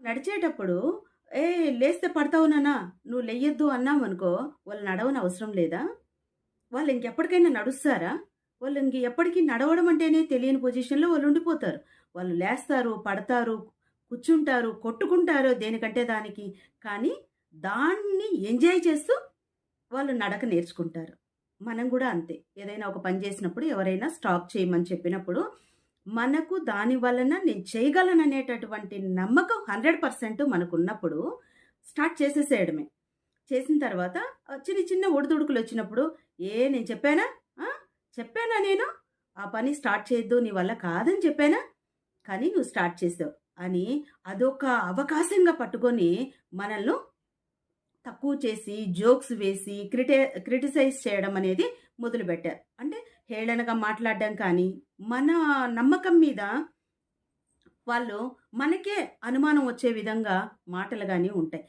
నడిచేటప్పుడు లేస్తే పడతావు నాన్న, నువ్వు లెయ్యొద్దు అన్నామనుకో, వాళ్ళు నడవనవసరం లేదా? వాళ్ళు ఇంకెప్పటికైనా నడుస్తారా? వాళ్ళు ఇంక ఎప్పటికి నడవడం అంటేనే తెలియని పొజిషన్‌లో వాళ్ళు ఉండిపోతారు. వాళ్ళు లేస్తారు, పడతారు, కూర్చుంటారు, కొట్టుకుంటారు దేనికంటే దానికి. కానీ దాన్ని ఎంజాయ్ చేస్తూ వాళ్ళు నడక నేర్చుకుంటారు. మనం గూడా అంతే. ఏదైనా ఒక పని చేసినప్పుడు ఎవరైనా స్టాప్ చేయమని చెప్పినప్పుడు, మనకు దాని వలన నేను చేయగలననేటటువంటి నమ్మకం 100% మనకున్నప్పుడు స్టార్ట్ చేసేసేయడమే. చేసిన తర్వాత చిన్న చిన్న ఒడిదుడుకులొచ్చినప్పుడు, నేను చెప్పానా? ఆ! చెప్పానా నేను? ఆ పని స్టార్ట్ చేయొద్దు. నీ వల్ల కాదని చెప్పానా? కానీ నువ్వు స్టార్ట్ చేసావు అని అదొక అవకాశంగా పట్టుకొని మనల్ని తక్కువ చేసి, జోక్స్ వేసి, క్రిటిసైజ్ చేయడం అనేది మొదలుపెట్టారు. అంటే హేళనగా మాట్లాడడం కానీ, మన నమ్మకం మీద వాళ్ళు మనకే అనుమానం వచ్చే విధంగా మాటలు గాని ఉంటాయి.